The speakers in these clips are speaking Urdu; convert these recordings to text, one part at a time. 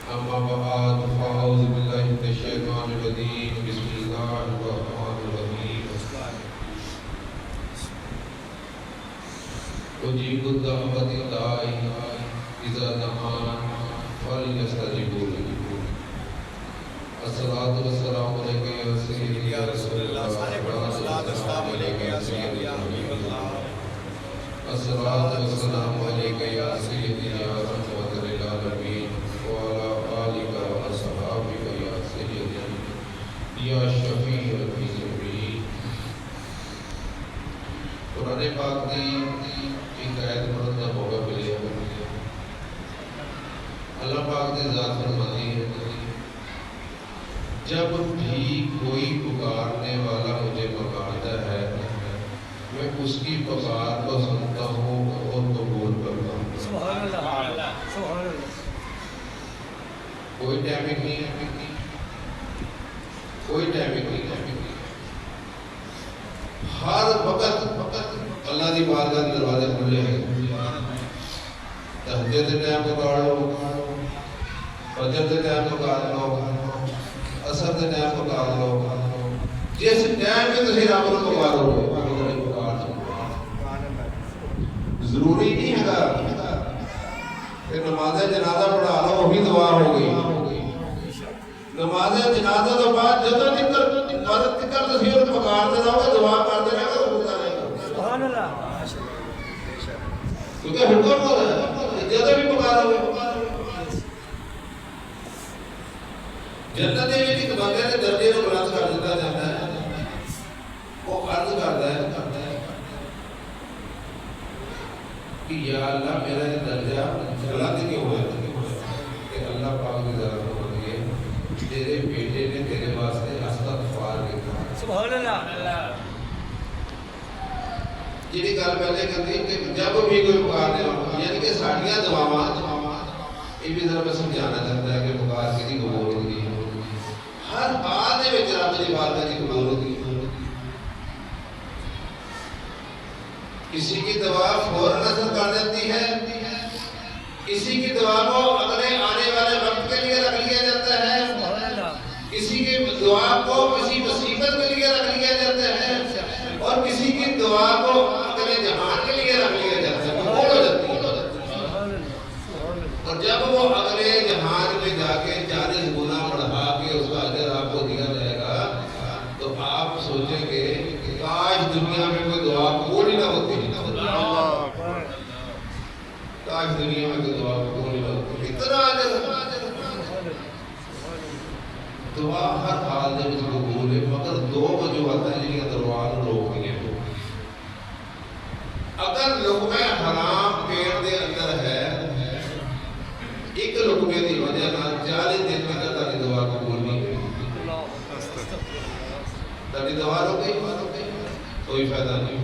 أما بعد فأعوذ بالله من الشيطان الرجيم بسم الله الرحمن الرحيم أجيب الدعوة الداعي إذا دعان فليستجيبوا لي الصلاة والسلام عليك يا سيدي يا رسول الله الصلاة والسلام عليك يا سيدي يا حبيب الله الصلاة والسلام عليك يا سيدي يا رحمة للعالمين وعلى آلك وأصحابك يا سيدي يا شفيع المذنبين قرآن پاک کی ایک آیت پڑھنے کا موقع ملے اللہ پاک نے ذات فرماتی ہے جب بھی کوئی پکارنے والا مجھے پکارتا ہے میں اس کی پکار کو سنتا ہوں اور قبول کرتا ہوں سبحان اللہ سبحان اللہ کوئی ٹائمنگ نہیں کوئی ٹائمنگ نہیں ہر وقت اللہ کی بارگاہ کے دروازے کھلے ہیں تہجد کے ٹائم پکار لو فجر کے ٹائم پکار لو عصر کے ٹائم پکار لو جس ٹائم میں تسی رب نوں پکارو ضروری نہیں ہے کہ نماز جنازہ پڑھا لو وہی دعا ہو گئی نماز جنازہ تو بعد جدوں تک عبادت تک تسی اور پکارتے رہو گے دعا کرتے رہو گے ہوتا رہے گا سبحان اللہ کیونکہ حکم ہو رہا ہے جدوں بھی پکارو گے جنت دے وچ ایک بندے دے درجے نوں بلند کر دتا جاتا ہے وہ عرض کردا ہے کہ یا اللہ میرا یہ درجہ بلند کیوں ہوا کہ اللہ پاک کی ذات ہوتی ہے تیرے بیٹے نے تیرے واسطے استغفار کیا سبحان اللہ جی گل پہلے کرتی کہ جب بھی کوئی پکارنے والا یعنی کہ ساڈیاں دعاواں یہ بھی ذرا میں سمجھانا چاہتا ہے کہ پکار کی قبول ہوتی ہے ہر حال دے وچ رب دی بارگاہ دی قبول ہوتی ہے کسی کی دعا فوراً اثر کر دیتی ہے کسی کی دعا کو اگلے آنے والے وقت کے لیے رکھ لیا جاتا ہے کسی کی دعا کو کسی مصیبت کے لیے رکھ لیا جاتا ہے اور کسی کی دعا کو اگلے جہان کے لیے رکھ لیا جاتا ہے قبول ہو جاتی ہے اور جب وہ اگلے جہان میں جا کے 40 گنا بڑھا کے اس کا اجر آپ کو دیا جائے گا تو آپ سوچیں گے کہ کاش دنیا میں کوئی دعا قبول ہی نہ ہوتی کاش دنیا میں کوئی دعا قبول ہی نہ ہوتی اتنا اجر دعا ہر حال دے وچ قبول ہے مگر دو وجوہات ہیں جنہاں دعا نوں روک دیا اگر لقمہ حرام پیٹ دے اندر ہے ایک لقمے دی وجہ نال 40 دن تک تاری دعا قبول نہیں ہوئی تاری دعا رو گئی کوئی فائدہ نہیں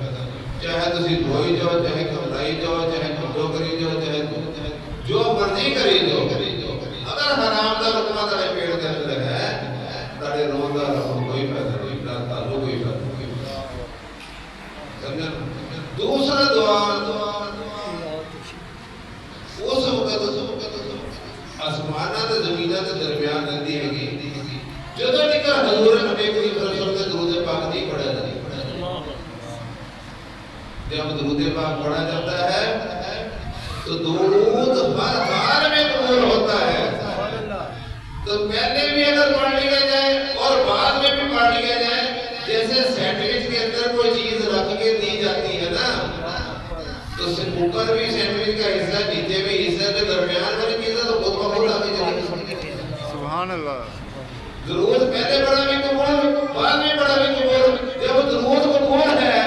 چاہے تسی دھوئی جاؤ چاہے کمرائی جاؤ چاہے کپڑوں کری جاؤ چاہے جو مرضی کری جاؤ اگر حرام دا لقمہ تارے پیٹ دے اندر ہے تارے رون دا رہو کوئی فائدہ نہیں تعلق کوئی فائدہ نہیں سمجھا دوسرا دعا اس وقت آسمانہ تے زمینہ تے درمیان رہندی ہے جدوں تک حضور نبی کریم صلی اللہ علیہ وسلم درود پاک نہیں پڑھا جاتا جب درود پاک پڑھا جاتا ہے تو درود ہر حال میں قبول ہوتا ہے تو پہلے بھی اگر پڑھ لیا جائے اور بعد میں بھی پڑھ لیا جائے جیسے سینڈوچ کے اندر کوئی چیز رکھ کے دی جاتی ہے نا تو اوپر بھی سینڈوچ کا حصہ نیچے بھی حصہ کے درمیان والی چیز ہے تو خود بخود آگے چلی سبحان اللہ درود پہلے پڑھا بھی قبول بعد میں پڑھا بھی قبول جب درود قبول ہے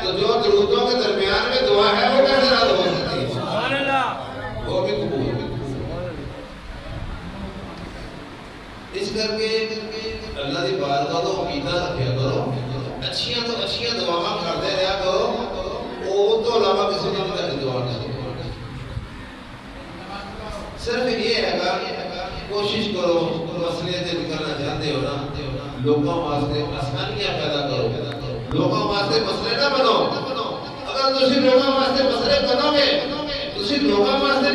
تو جو درودوں کے درمیان میں دعا ہے وہ کیسے رد ہو سکتی ہے سبحان اللہ وہ بھی قبول اس کر کے اللہ دی بارگاہ تو عقیدہ رکھیا کرو اچھیاں تو اچھیاں دعاواں کرتے رہا کرو وہ تو علاوہ کسی نے بھی تک دعا نہیں صرف یہ ہے گا کوشش کرو مسئلے سے نکلنا چاہتے ہو نا لوگوں واسطے آسانیاں پیدا کرو لوگوں واسطے مسئلے نہ بنو اگر تسی لوگوں واسطے مسئلے بنو گے تسی لوگوں واسطے